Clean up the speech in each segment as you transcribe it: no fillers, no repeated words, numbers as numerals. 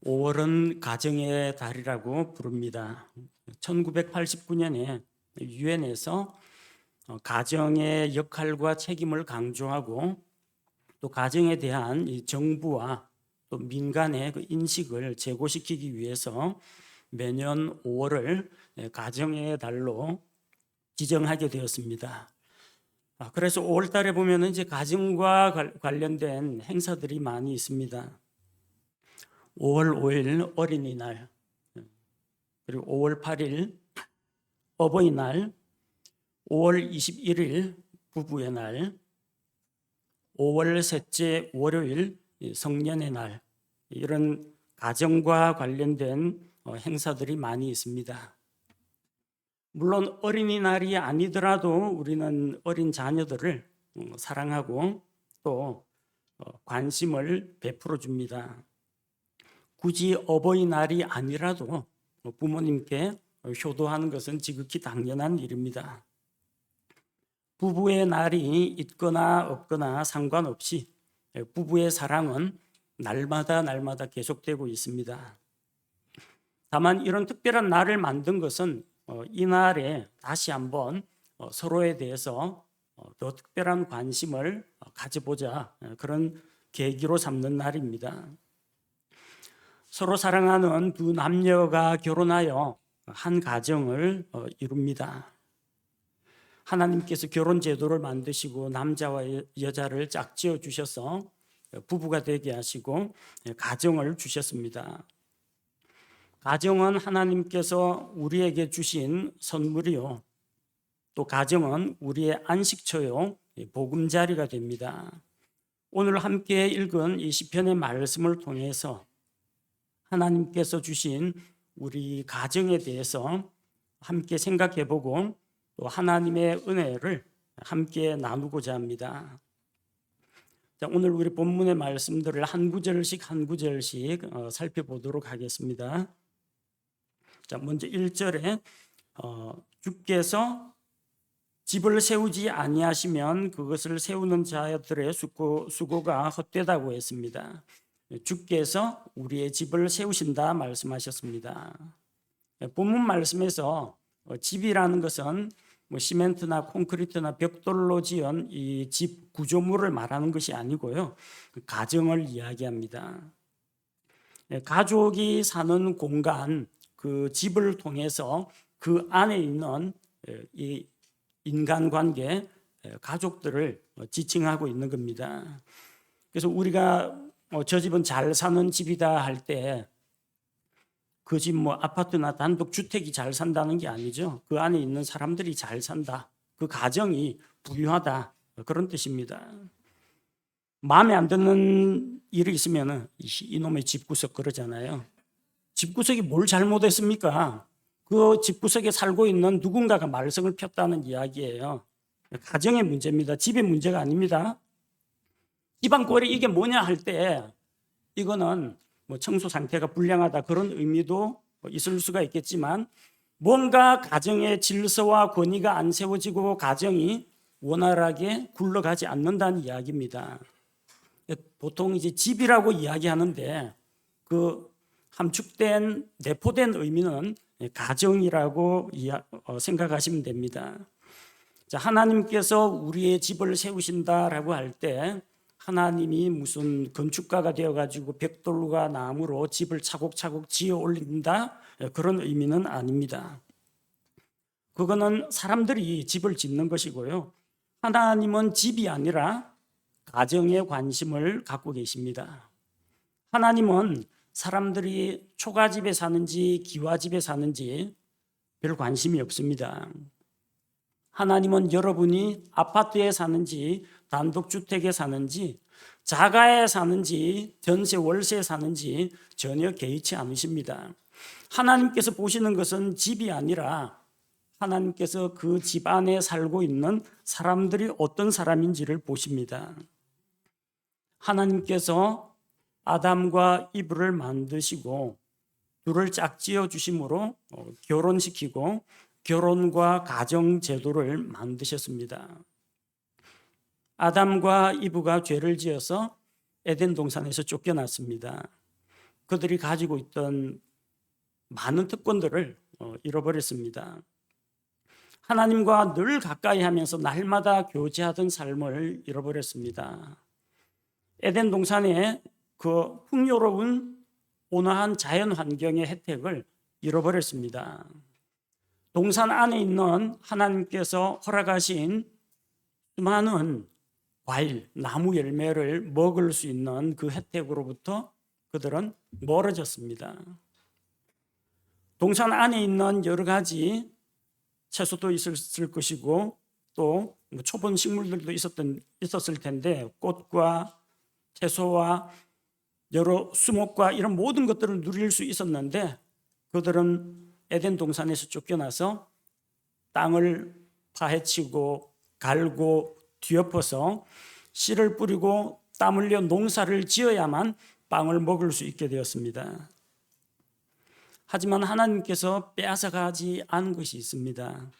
5월은 가정의 달이라고 부릅니다. 1989년에 유엔에서 가정의 역할과 책임을 강조하고 또 가정에 대한 이 정부와 또 민간의 그 인식을 제고시키기 위해서 매년 5월을 가정의 달로 지정하게 되었습니다. 그래서 5월 달에 보면 이제 가정과 관련된 행사들이 많이 있습니다. 5월 5일 어린이날, 그리고 5월 8일 어버이날, 5월 21일 부부의 날, 5월 셋째 월요일 성년의 날, 이런 가정과 관련된 행사들이 많이 있습니다. 물론 어린이날이 아니더라도 우리는 어린 자녀들을 사랑하고 또 관심을 베풀어 줍니다. 굳이 어버이날이 아니라도 부모님께 효도하는 것은 지극히 당연한 일입니다. 부부의 날이 있거나 없거나 상관없이 부부의 사랑은 날마다 계속되고 있습니다. 다만 이런 특별한 날을 만든 것은 이 날에 다시 한번 서로에 대해서 더 특별한 관심을 가져보자, 그런 계기로 삼는 날입니다. 서로 사랑하는 두 남녀가 결혼하여 한 가정을 이룹니다. 하나님께서 결혼 제도를 만드시고 남자와 여자를 짝지어 주셔서 부부가 되게 하시고 가정을 주셨습니다. 가정은 하나님께서 우리에게 주신 선물이요, 또 가정은 우리의 안식처요, 보금자리가 됩니다. 오늘 함께 읽은 이 시편의 말씀을 통해서 하나님께서 주신 우리 가정에 대해서 함께 생각해보고 또 하나님의 은혜를 함께 나누고자 합니다. 자, 오늘 우리 본문의 말씀들을 한 구절씩 살펴보도록 하겠습니다. 자, 먼저 1절에 주께서 집을 세우지 아니하시면 그것을 세우는 자들의 수고가 헛되다고 했습니다. 주께서 우리의 집을 세우신다 말씀하셨습니다. 본문 말씀에서 집이라는 것은 시멘트나 콘크리트나 벽돌로 지은 이 집 구조물을 말하는 것이 아니고요, 가정을 이야기합니다. 가족이 사는 공간, 그 집을 통해서 그 안에 있는 이 인간관계, 가족들을 지칭하고 있는 겁니다. 그래서 우리가 저 집은 잘 사는 집이다 할 때 그 집 아파트나 단독주택이 잘 산다는 게 아니죠. 그 안에 있는 사람들이 잘 산다, 그 가정이 부유하다, 그런 뜻입니다. 마음에 안 드는 일이 있으면 이놈의 집구석 그러잖아요. 집구석이 뭘 잘못했습니까? 그 집구석에 살고 있는 누군가가 말썽을 폈다는 이야기예요. 가정의 문제입니다. 집의 문제가 아닙니다. 집안 꼴이 이게 뭐냐 할 때 이거는 청소 상태가 불량하다, 그런 의미도 있을 수가 있겠지만 뭔가 가정의 질서와 권위가 안 세워지고 가정이 원활하게 굴러가지 않는다는 이야기입니다. 보통 이제 집이라고 이야기하는데 그 함축된 내포된 의미는 가정이라고 생각하시면 됩니다. 자, 하나님께서 우리의 집을 세우신다라고 할 때 하나님이 무슨 건축가가 되어가지고 벽돌과 나무로 집을 차곡차곡 지어 올린다, 그런 의미는 아닙니다. 그거는 사람들이 집을 짓는 것이고요, 하나님은 집이 아니라 가정에 관심을 갖고 계십니다. 하나님은 사람들이 초가집에 사는지 기와집에 사는지 별 관심이 없습니다. 하나님은 여러분이 아파트에 사는지 단독주택에 사는지 자가에 사는지 전세 월세에 사는지 전혀 개의치 않으십니다. 하나님께서 보시는 것은 집이 아니라 하나님께서 그 집 안에 살고 있는 사람들이 어떤 사람인지를 보십니다. 하나님께서 아담과 이브를 만드시고 둘을 짝지어 주심으로 결혼시키고 결혼과 가정 제도를 만드셨습니다. 아담과 이브가 죄를 지어서 에덴 동산에서 쫓겨났습니다. 그들이 가지고 있던 많은 특권들을 잃어버렸습니다. 하나님과 늘 가까이 하면서 날마다 교제하던 삶을 잃어버렸습니다. 에덴 동산의 그 풍요로운 온화한 자연 환경의 혜택을 잃어버렸습니다. 동산 안에 있는 하나님께서 허락하신 수많은 과일, 나무 열매를 먹을 수 있는 그 혜택으로부터 그들은 멀어졌습니다. 동산 안에 있는 여러 가지 채소도 있었을 것이고 또 초본 식물들도 있었을 텐데 꽃과 채소와 여러 수목과 이런 모든 것들을 누릴 수 있었는데 그들은 에덴 동산에서 쫓겨나서 땅을 파헤치고 갈고 뒤엎어서 씨를 뿌리고 땀 흘려 농사를 지어야만 빵을 먹을 수 있게 되었습니다. 하지만 하나님께서 빼앗아가지 않은 것이 있습니다.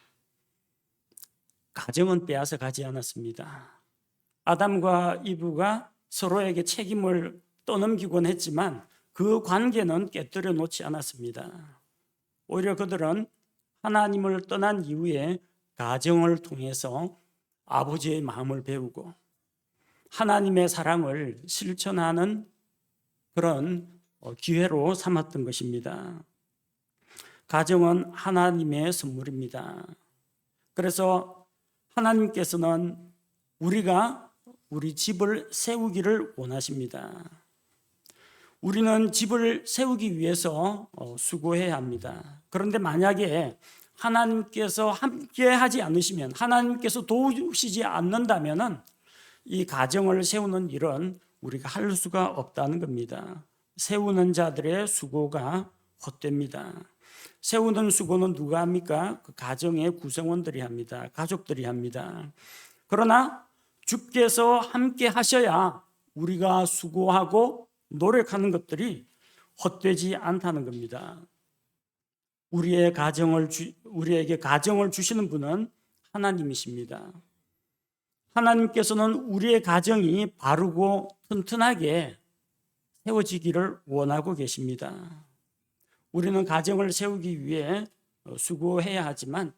가정은 빼앗아가지 않았습니다. 아담과 이브가 서로에게 책임을 떠넘기곤 했지만 그 관계는 깨뜨려 놓지 않았습니다. 오히려 그들은 하나님을 떠난 이후에 가정을 통해서 아버지의 마음을 배우고 하나님의 사랑을 실천하는 그런 기회로 삼았던 것입니다. 가정은 하나님의 선물입니다. 그래서 하나님께서는 우리가 우리 집을 세우기를 원하십니다. 우리는 집을 세우기 위해서 수고해야 합니다. 그런데 만약에 하나님께서 함께 하지 않으시면, 하나님께서 도우시지 않는다면 이 가정을 세우는 일은 우리가 할 수가 없다는 겁니다. 세우는 자들의 수고가 헛됩니다. 세우는 수고는 누가 합니까? 그 가정의 구성원들이 합니다. 가족들이 합니다. 그러나 주께서 함께 하셔야 우리가 수고하고 노력하는 것들이 헛되지 않다는 겁니다. 우리에게 가정을 주시는 분은 하나님이십니다. 하나님께서는 우리의 가정이 바르고 튼튼하게 세워지기를 원하고 계십니다. 우리는 가정을 세우기 위해 수고해야 하지만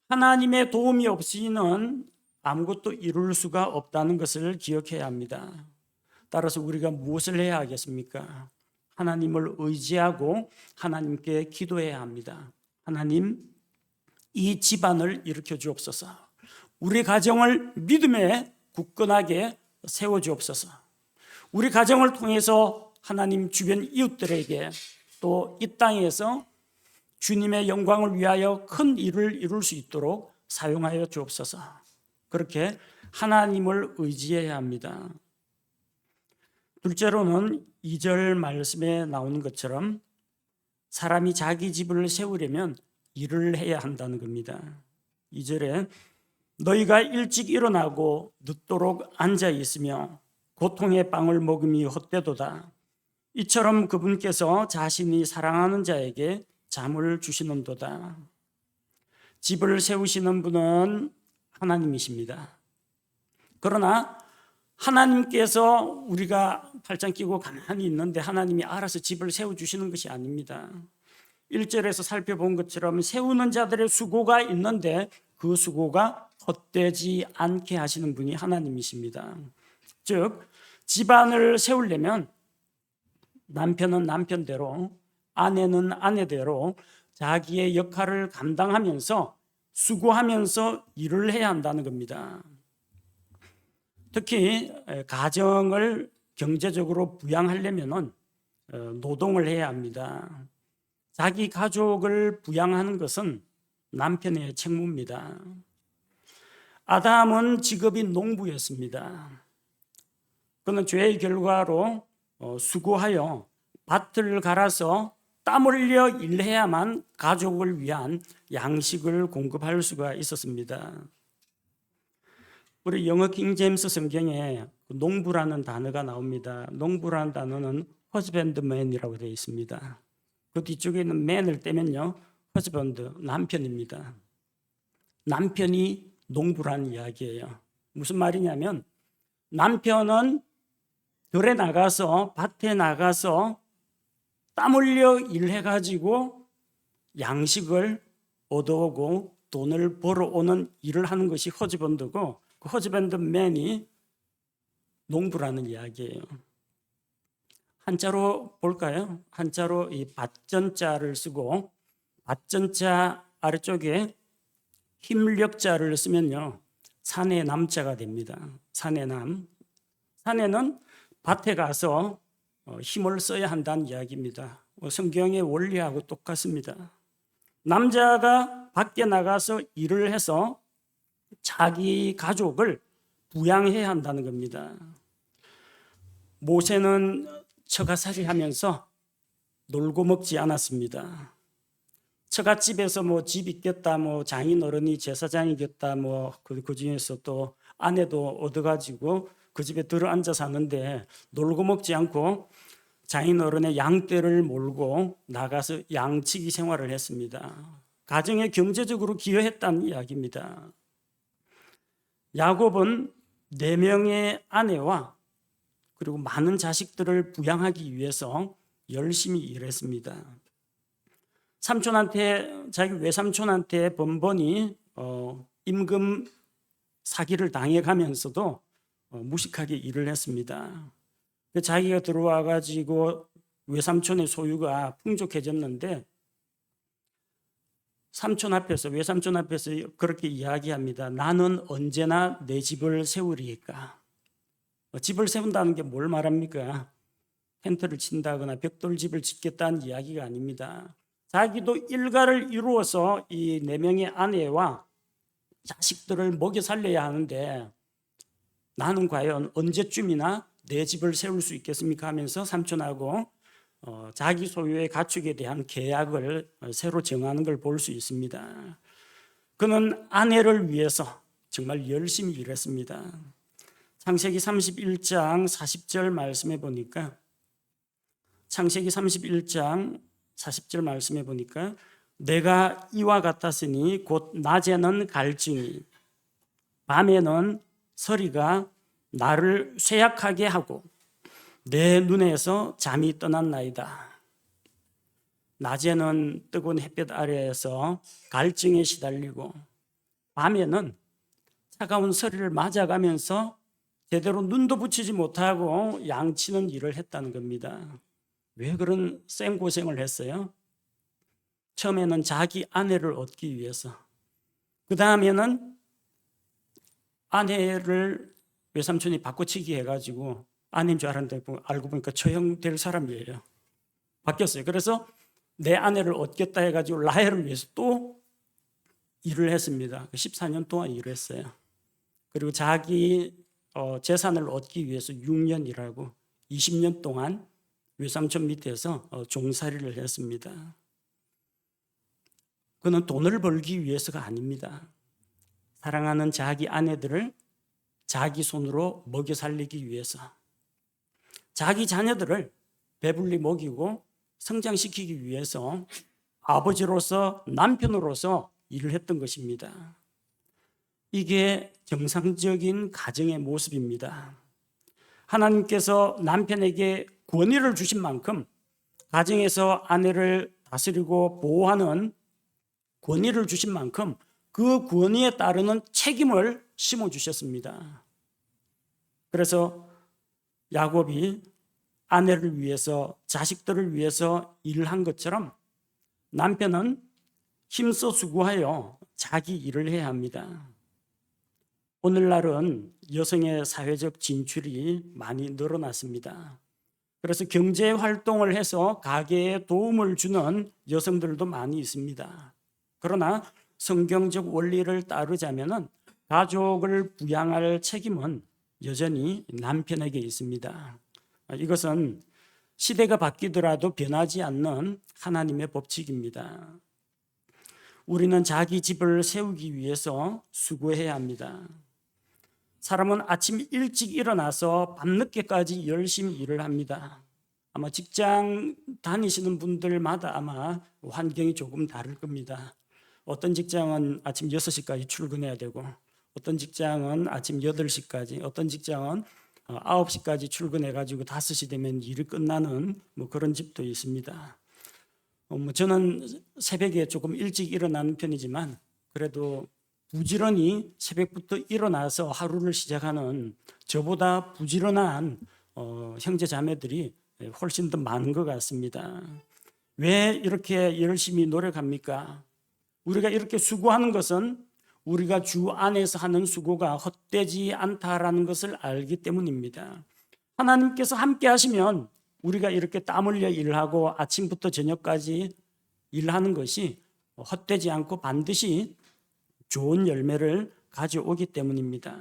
하나님의 도움이 없이는 아무것도 이룰 수가 없다는 것을 기억해야 합니다. 따라서 우리가 무엇을 해야 하겠습니까? 하나님을 의지하고 하나님께 기도해야 합니다. 하나님, 이 집안을 일으켜 주옵소서. 우리 가정을 믿음에 굳건하게 세워 주옵소서. 우리 가정을 통해서 하나님 주변 이웃들에게 또 이 땅에서 주님의 영광을 위하여 큰 일을 이룰 수 있도록 사용하여 주옵소서. 그렇게 하나님을 의지해야 합니다. 둘째로는 2절 말씀에 나오는 것처럼 사람이 자기 집을 세우려면 일을 해야 한다는 겁니다. 2절에 너희가 일찍 일어나고 늦도록 앉아 있으며 고통의 빵을 먹음이 헛되도다. 이처럼 그분께서 자신이 사랑하는 자에게 잠을 주시는도다. 집을 세우시는 분은 하나님이십니다. 그러나 하나님께서 우리가 팔짱 끼고 가만히 있는데 하나님이 알아서 집을 세워주시는 것이 아닙니다. 1절에서 살펴본 것처럼 세우는 자들의 수고가 있는데 그 수고가 헛되지 않게 하시는 분이 하나님이십니다. 즉 집안을 세우려면 남편은 남편대로, 아내는 아내대로 자기의 역할을 감당하면서 수고하면서 일을 해야 한다는 겁니다. 특히 가정을 경제적으로 부양하려면 노동을 해야 합니다. 자기 가족을 부양하는 것은 남편의 책무입니다. 아담은 직업이 농부였습니다. 그는 죄의 결과로 수고하여 밭을 갈아서 땀 흘려 일해야만 가족을 위한 양식을 공급할 수가 있었습니다. 우리 영어 킹 제임스 성경에 농부라는 단어가 나옵니다. 농부라는 단어는 husbandman이라고 되어 있습니다. 그 뒤쪽에 있는 man을 떼면요, husband, 남편입니다. 남편이 농부라는 이야기예요. 무슨 말이냐면 남편은 들에 나가서 밭에 나가서 땀 흘려 일해가지고 양식을 얻어오고 돈을 벌어오는 일을 하는 것이 허즈밴드고, 그 허즈밴드맨이 농부라는 이야기예요. 한자로 볼까요? 한자로 이 밭전자를 쓰고 밭전자 아래쪽에 힘력자를 쓰면요, 사내 남자가 됩니다. 사내남. 사내는 밭에 가서 힘을 써야 한다는 이야기입니다. 성경의 원리하고 똑같습니다. 남자가 밖에 나가서 일을 해서 자기 가족을 부양해야 한다는 겁니다. 모세는 처가살이 하면서 놀고 먹지 않았습니다. 처갓집에서 뭐 집 있겠다, 뭐 장인 어른이 제사장이겠다, 뭐 그 중에서 또 아내도 얻어가지고 그 집에 들어앉아 사는데 놀고 먹지 않고 장인 어른의 양떼를 몰고 나가서 양치기 생활을 했습니다. 가정에 경제적으로 기여했다는 이야기입니다. 야곱은 4명의 아내와 그리고 많은 자식들을 부양하기 위해서 열심히 일했습니다. 삼촌한테, 자기 외삼촌한테 번번이 임금 사기를 당해가면서도 무식하게 일을 했습니다. 자기가 들어와 가지고 외삼촌의 소유가 풍족해졌는데 외삼촌 앞에서 그렇게 이야기합니다. 나는 언제나 내 집을 세우리이까. 집을 세운다는 게 뭘 말합니까? 텐트를 친다거나 벽돌집을 짓겠다는 이야기가 아닙니다. 자기도 일가를 이루어서 이 4명의 아내와 자식들을 먹여 살려야 하는데 나는 과연 언제쯤이나 내 집을 세울 수 있겠습니까? 하면서 삼촌하고 자기 소유의 가축에 대한 계약을 새로 정하는 걸 볼 수 있습니다. 그는 아내를 위해서 정말 열심히 일했습니다. 창세기 31장 40절 말씀해 보니까 창세기 31장 40절 말씀해 보니까 내가 이와 같았으니 곧 낮에는 갈증이 밤에는 서리가 나를 쇠약하게 하고 내 눈에서 잠이 떠났나이다. 낮에는 뜨거운 햇볕 아래에서 갈증에 시달리고 밤에는 차가운 서리를 맞아가면서 제대로 눈도 붙이지 못하고 양치는 일을 했다는 겁니다. 왜 그런 생고생을 했어요? 처음에는 자기 아내를 얻기 위해서, 그 다음에는 아내를 외삼촌이 바꿔치기 해가지고 아내인 줄 알았는데 알고 보니까 처형될 사람이에요. 바뀌었어요. 그래서 내 아내를 얻겠다 해가지고 라헬을 위해서 또 일을 했습니다. 14년 동안 일을 했어요. 그리고 자기 재산을 얻기 위해서 6년 일하고 20년 동안 외삼촌 밑에서 종살이를 했습니다. 그는 돈을 벌기 위해서가 아닙니다. 사랑하는 자기 아내들을 자기 손으로 먹여 살리기 위해서, 자기 자녀들을 배불리 먹이고 성장시키기 위해서 아버지로서, 남편으로서 일을 했던 것입니다. 이게 정상적인 가정의 모습입니다. 하나님께서 남편에게 권위를 주신 만큼 가정에서 아내를 다스리고 보호하는 권위를 주신 만큼 그 권위에 따르는 책임을 심어주셨습니다. 그래서 야곱이 아내를 위해서, 자식들을 위해서 일을 한 것처럼 남편은 힘써 수고하여 자기 일을 해야 합니다. 오늘날은 여성의 사회적 진출이 많이 늘어났습니다. 그래서 경제 활동을 해서 가게에 도움을 주는 여성들도 많이 있습니다. 그러나 성경적 원리를 따르자면 가족을 부양할 책임은 여전히 남편에게 있습니다. 이것은 시대가 바뀌더라도 변하지 않는 하나님의 법칙입니다. 우리는 자기 집을 세우기 위해서 수고해야 합니다. 사람은 아침 일찍 일어나서 밤늦게까지 열심히 일을 합니다. 아마 직장 다니시는 분들마다 아마 환경이 조금 다를 겁니다. 어떤 직장은 아침 6시까지 출근해야 되고, 어떤 직장은 아침 8시까지, 어떤 직장은 9시까지 출근해가지고 5시 되면 일이 끝나는 뭐 그런 집도 있습니다. 뭐 저는 새벽에 조금 일찍 일어나는 편이지만 그래도 부지런히 새벽부터 일어나서 하루를 시작하는 저보다 부지런한 형제 자매들이 훨씬 더 많은 것 같습니다. 왜 이렇게 열심히 노력합니까? 우리가 이렇게 수고하는 것은 우리가 주 안에서 하는 수고가 헛되지 않다라는 것을 알기 때문입니다. 하나님께서 함께 하시면 우리가 이렇게 땀 흘려 일하고 아침부터 저녁까지 일하는 것이 헛되지 않고 반드시 좋은 열매를 가져오기 때문입니다.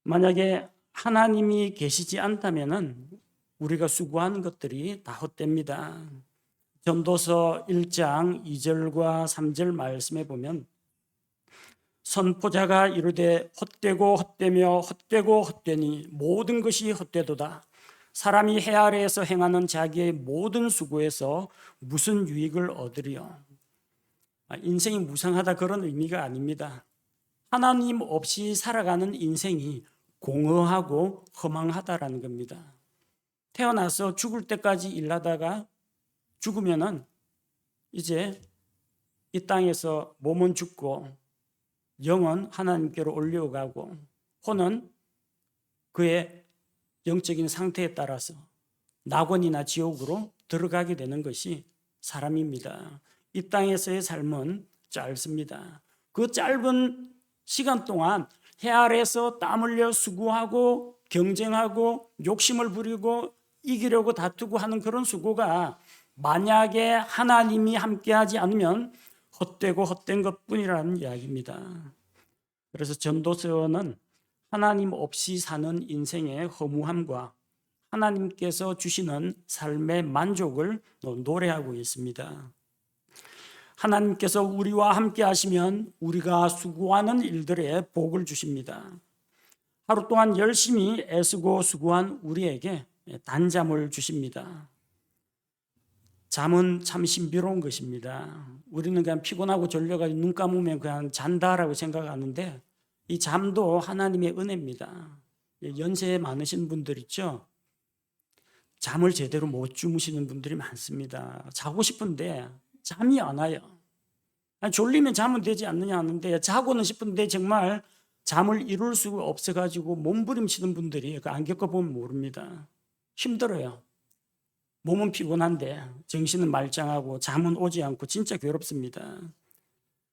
만약에 하나님이 계시지 않다면 우리가 수고하는 것들이 다 헛됩니다. 전도서 1장 2절과 3절 말씀에 보면 선포자가 이르되 헛되고 헛되며 헛되고 헛되니 모든 것이 헛되도다. 사람이 해 아래에서 행하는 자기의 모든 수고에서 무슨 유익을 얻으리요? 인생이 무상하다 그런 의미가 아닙니다. 하나님 없이 살아가는 인생이 공허하고 허망하다라는 겁니다. 태어나서 죽을 때까지 일하다가 죽으면은 이제 이 땅에서 몸은 죽고 영은 하나님께로 올려가고 혼은 그의 영적인 상태에 따라서 낙원이나 지옥으로 들어가게 되는 것이 사람입니다. 이 땅에서의 삶은 짧습니다. 그 짧은 시간 동안 해 아래에서 땀 흘려 수고하고 경쟁하고 욕심을 부리고 이기려고 다투고 하는 그런 수고가 만약에 하나님이 함께하지 않으면 헛되고 헛된 것뿐이라는 이야기입니다. 그래서 전도서는 하나님 없이 사는 인생의 허무함과 하나님께서 주시는 삶의 만족을 노래하고 있습니다. 하나님께서 우리와 함께 하시면 우리가 수고하는 일들에 복을 주십니다. 하루 동안 열심히 애쓰고 수고한 우리에게 단잠을 주십니다. 잠은 참 신비로운 것입니다. 우리는 그냥 피곤하고 졸려가지고 눈 감으면 그냥 잔다라고 생각하는데 이 잠도 하나님의 은혜입니다. 연세 많으신 분들 있죠? 잠을 제대로 못 주무시는 분들이 많습니다. 자고 싶은데 잠이 안 와요. 졸리면 자면 되지 않느냐 하는데 자고는 싶은데 정말 잠을 이룰 수가 없어가지고 몸부림치는 분들이 안 겪어보면 모릅니다. 힘들어요. 몸은 피곤한데 정신은 말짱하고 잠은 오지 않고 진짜 괴롭습니다.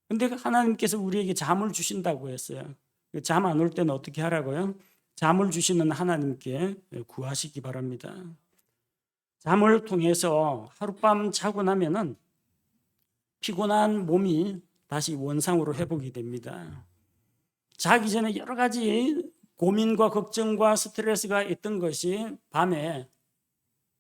근데 하나님께서 우리에게 잠을 주신다고 했어요. 잠 안 올 때는 어떻게 하라고요? 잠을 주시는 하나님께 구하시기 바랍니다. 잠을 통해서 하룻밤 자고 나면은 피곤한 몸이 다시 원상으로 회복이 됩니다. 자기 전에 여러 가지 고민과 걱정과 스트레스가 있던 것이 밤에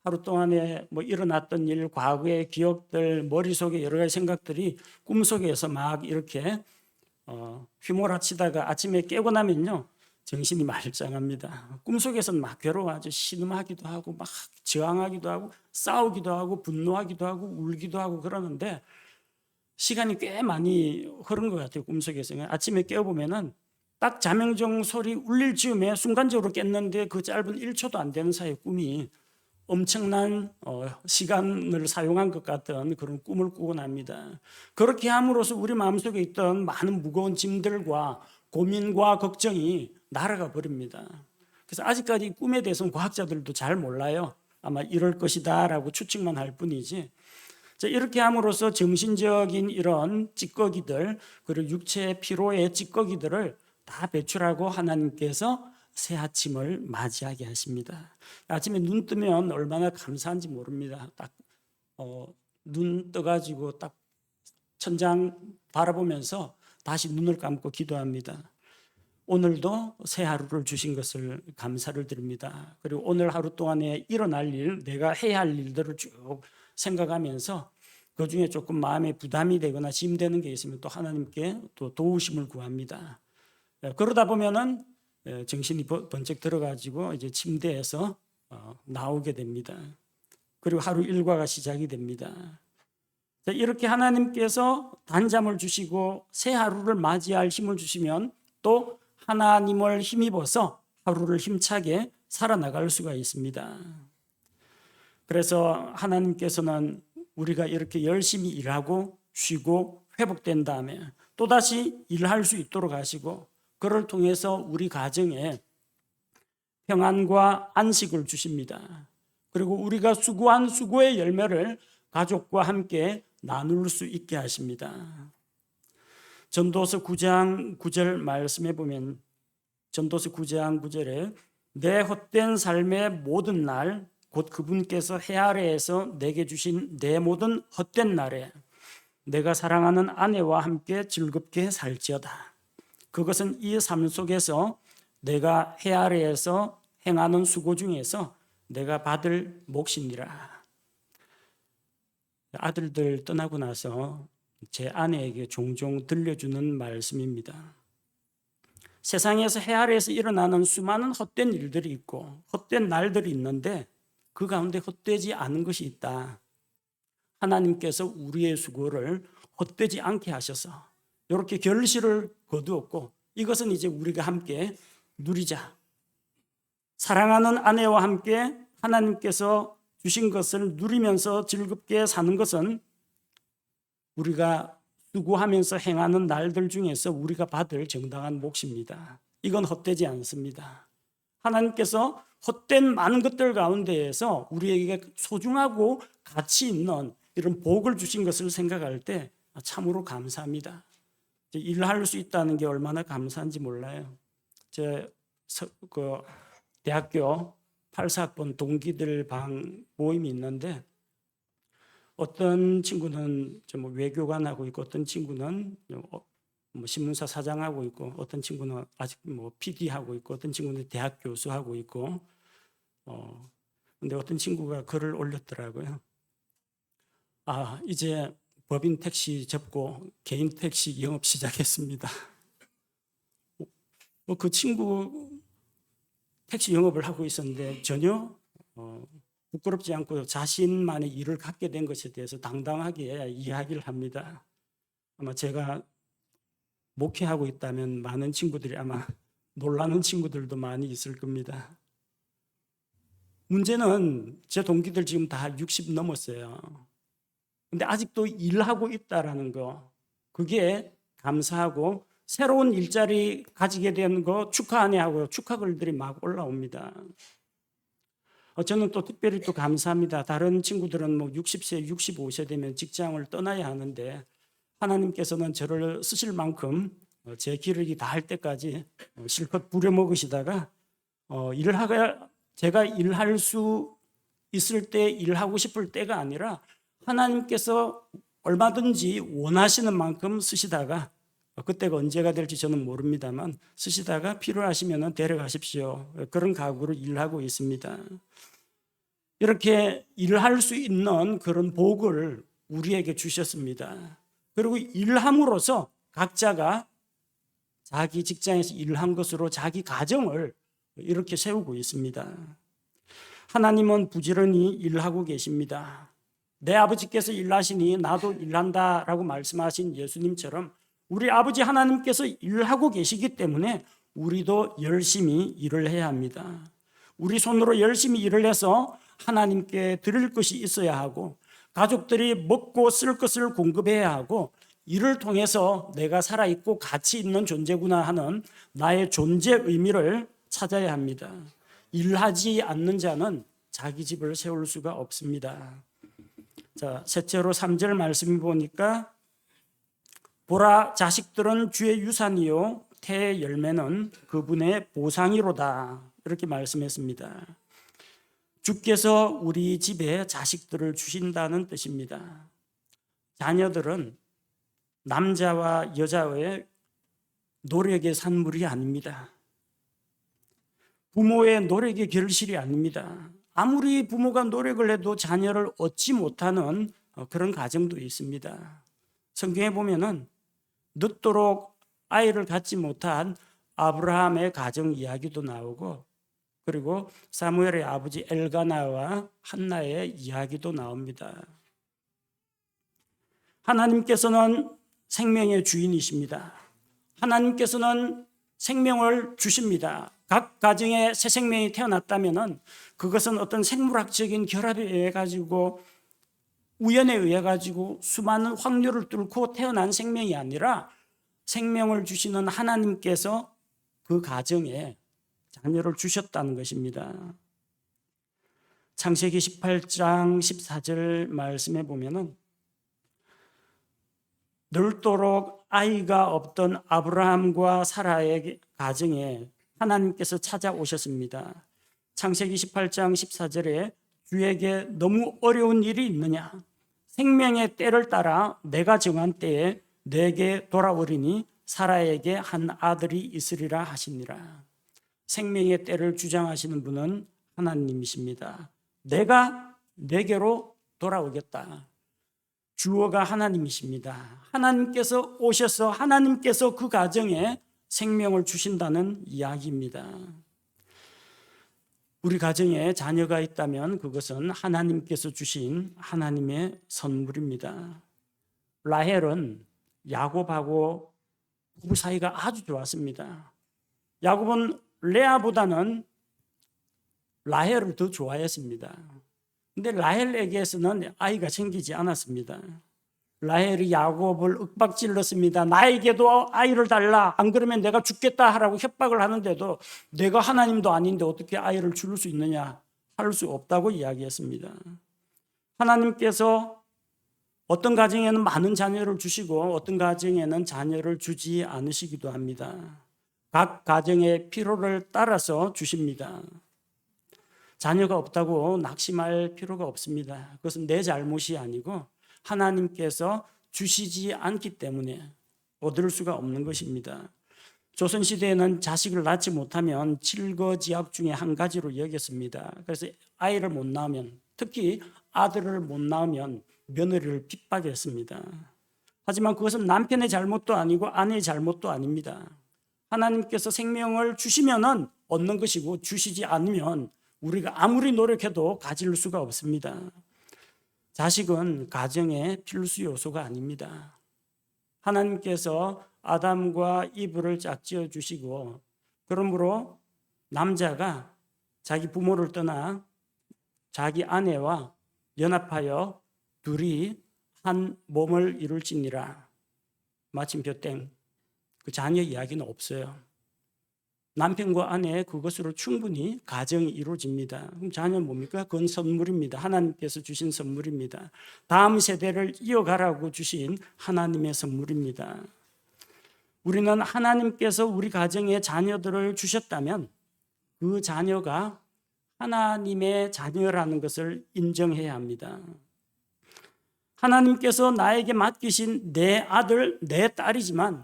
하루 동안에 뭐 일어났던 일, 과거의 기억들, 머릿속에 여러 가지 생각들이 꿈속에서 막 이렇게 휘몰아치다가 아침에 깨고 나면요 정신이 말짱합니다. 꿈속에서는 막 괴로워하죠. 신음하기도 하고 막 저항하기도 하고 싸우기도 하고 분노하기도 하고 울기도 하고 그러는데 시간이 꽤 많이 흐른 것 같아요. 꿈속에서. 아침에 깨어보면은 딱 자명종 소리 울릴 즈음에 순간적으로 깼는데 그 짧은 1초도 안 되는 사이에 꿈이 엄청난 시간을 사용한 것 같은 그런 꿈을 꾸고 납니다. 그렇게 함으로써 우리 마음속에 있던 많은 무거운 짐들과 고민과 걱정이 날아가 버립니다. 그래서 아직까지 꿈에 대해서는 과학자들도 잘 몰라요. 아마 이럴 것이다 라고 추측만 할 뿐이지. 이렇게 함으로써 정신적인 이런 찌꺼기들 그리고 육체의 피로의 찌꺼기들을 다 배출하고 하나님께서 새 아침을 맞이하게 하십니다. 아침에 눈 뜨면 얼마나 감사한지 모릅니다. 딱 눈 떠가지고 딱 천장 바라보면서 다시 눈을 감고 기도합니다. 오늘도 새 하루를 주신 것을 감사를 드립니다. 그리고 오늘 하루 동안에 일어날 일, 내가 해야 할 일들을 쭉 생각하면서 그 중에 조금 마음에 부담이 되거나 짐되는 게 있으면 또 하나님께 또 도우심을 구합니다. 그러다 보면은 정신이 번쩍 들어가지고 이제 침대에서 나오게 됩니다. 그리고 하루 일과가 시작이 됩니다. 이렇게 하나님께서 단잠을 주시고 새 하루를 맞이할 힘을 주시면 또 하나님을 힘입어서 하루를 힘차게 살아나갈 수가 있습니다. 그래서 하나님께서는 우리가 이렇게 열심히 일하고 쉬고 회복된 다음에 또다시 일할 수 있도록 하시고, 그를 통해서 우리 가정에 평안과 안식을 주십니다. 그리고 우리가 수고한 수고의 열매를 가족과 함께 나눌 수 있게 하십니다. 전도서 9장 9절 말씀해 보면, 전도서 9장 9절에 내 헛된 삶의 모든 날 곧 그분께서 해 아래에서 내게 주신 내 모든 헛된 날에 내가 사랑하는 아내와 함께 즐겁게 살지어다. 그것은 이 삶 속에서 내가 해 아래에서 행하는 수고 중에서 내가 받을 몫이니라. 아들들 떠나고 나서 제 아내에게 종종 들려주는 말씀입니다. 세상에서 해 아래에서 일어나는 수많은 헛된 일들이 있고 헛된 날들이 있는데 그 가운데 헛되지 않은 것이 있다. 하나님께서 우리의 수고를 헛되지 않게 하셔서 이렇게 결실을 거두었고, 이것은 이제 우리가 함께 누리자. 사랑하는 아내와 함께 하나님께서 주신 것을 누리면서 즐겁게 사는 것은 우리가 수고하면서 행하는 날들 중에서 우리가 받을 정당한 몫입니다. 이건 헛되지 않습니다. 하나님께서 헛된 많은 것들 가운데에서 우리에게 소중하고 가치 있는 이런 복을 주신 것을 생각할 때 참으로 감사합니다. 일할 수 있다는 게 얼마나 감사한지 몰라요. 제 대학교 84학번 동기들 방 모임이 있는데, 어떤 친구는 외교관하고 있고, 어떤 친구는 신문사 사장하고 있고, 어떤 친구는 아직 PD하고 있고, 어떤 친구는 대학 교수하고 있고, 근데 어떤 친구가 글을 올렸더라고요. 이제 법인 택시 접고 개인 택시 영업 시작했습니다. 그 친구 택시 영업을 하고 있었는데 전혀 부끄럽지 않고 자신만의 일을 갖게 된 것에 대해서 당당하게 이야기를 합니다. 아마 제가 목회하고 있다면 많은 친구들이 아마 놀라는 친구들도 많이 있을 겁니다. 문제는 제 동기들 지금 다 60 넘었어요. 근데 아직도 일하고 있다라는 거, 그게 감사하고 새로운 일자리 가지게 된 거 축하하네 하고 축하글들이 막 올라옵니다. 저는 또 특별히 또 감사합니다. 다른 친구들은 60세, 65세 되면 직장을 떠나야 하는데 하나님께서는 저를 쓰실 만큼 제 기력이 다할 때까지 실컷 부려먹으시다가 제가 일할 수 있을 때 일하고 싶을 때가 아니라 하나님께서 얼마든지 원하시는 만큼 쓰시다가, 그때가 언제가 될지 저는 모릅니다만 쓰시다가 필요하시면 데려가십시오. 그런 각오로 일하고 있습니다. 이렇게 일할 수 있는 그런 복을 우리에게 주셨습니다. 그리고 일함으로써 각자가 자기 직장에서 일한 것으로 자기 가정을 이렇게 세우고 있습니다. 하나님은 부지런히 일하고 계십니다. 내 아버지께서 일하시니 나도 일한다라고 말씀하신 예수님처럼 우리 아버지 하나님께서 일하고 계시기 때문에 우리도 열심히 일을 해야 합니다. 우리 손으로 열심히 일을 해서 하나님께 드릴 것이 있어야 하고, 가족들이 먹고 쓸 것을 공급해야 하고, 이를 통해서 내가 살아있고 가치 있는 존재구나 하는 나의 존재 의미를 찾아야 합니다. 일하지 않는 자는 자기 집을 세울 수가 없습니다. 자, 셋째로 3절 말씀 보니까 보라, 자식들은 주의 유산이요 태의 열매는 그분의 보상이로다, 이렇게 말씀했습니다. 주께서 우리 집에 자식들을 주신다는 뜻입니다. 자녀들은 남자와 여자의 노력의 산물이 아닙니다. 부모의 노력의 결실이 아닙니다. 아무리 부모가 노력을 해도 자녀를 얻지 못하는 그런 가정도 있습니다. 성경에 보면은 늦도록 아이를 갖지 못한 아브라함의 가정 이야기도 나오고, 그리고 사무엘의 아버지 엘가나와 한나의 이야기도 나옵니다. 하나님께서는 생명의 주인이십니다. 하나님께서는 생명을 주십니다. 각 가정에 새 생명이 태어났다면은 그것은 어떤 생물학적인 결합에 의해 가지고 우연에 의해 가지고 수많은 확률을 뚫고 태어난 생명이 아니라 생명을 주시는 하나님께서 그 가정에 자녀를 주셨다는 것입니다. 창세기 18장 14절 말씀에 보면은 늙도록 아이가 없던 아브라함과 사라의 가정에 하나님께서 찾아오셨습니다. 창세기 18장 14절에 주에게 너무 어려운 일이 있느냐? 생명의 때를 따라 내가 정한 때에 내게 돌아오리니 사라에게 한 아들이 있으리라 하시니라. 생명의 때를 주장하시는 분은 하나님이십니다. 내가 내게로 돌아오겠다. 주어가 하나님이십니다. 하나님께서 오셔서 하나님께서 그 가정에 생명을 주신다는 이야기입니다. 우리 가정에 자녀가 있다면 그것은 하나님께서 주신 하나님의 선물입니다. 라헬은 야곱하고 부부 사이가 아주 좋았습니다. 야곱은 레아보다는 라헬을 더 좋아했습니다. 근데 라헬에게서는 아이가 생기지 않았습니다. 라헬이 야곱을 윽박질렀습니다. 나에게도 아이를 달라. 안 그러면 내가 죽겠다 하라고 협박을 하는데도 내가 하나님도 아닌데 어떻게 아이를 줄 수 있느냐? 할 수 없다고 이야기했습니다. 하나님께서 어떤 가정에는 많은 자녀를 주시고 어떤 가정에는 자녀를 주지 않으시기도 합니다. 각 가정의 필요를 따라서 주십니다. 자녀가 없다고 낙심할 필요가 없습니다. 그것은 내 잘못이 아니고 하나님께서 주시지 않기 때문에 얻을 수가 없는 것입니다. 조선시대에는 자식을 낳지 못하면 질거지약 중에 한 가지로 여겼습니다. 그래서 아이를 못 낳으면, 특히 아들을 못 낳으면 며느리를 핍박했습니다. 하지만 그것은 남편의 잘못도 아니고 아내의 잘못도 아닙니다. 하나님께서 생명을 주시면은 얻는 것이고 주시지 않으면 우리가 아무리 노력해도 가질 수가 없습니다. 자식은 가정의 필수 요소가 아닙니다. 하나님께서 아담과 이브를 짝지어 주시고 그러므로 남자가 자기 부모를 떠나 자기 아내와 연합하여 둘이 한 몸을 이룰지니라. 마침표 땡. 그 자녀 이야기는 없어요. 남편과 아내 그것으로 충분히 가정이 이루어집니다. 그럼 자녀는 뭡니까? 그건 선물입니다. 하나님께서 주신 선물입니다. 다음 세대를 이어가라고 주신 하나님의 선물입니다. 우리는 하나님께서 우리 가정에 자녀들을 주셨다면 그 자녀가 하나님의 자녀라는 것을 인정해야 합니다. 하나님께서 나에게 맡기신 내 아들, 내 딸이지만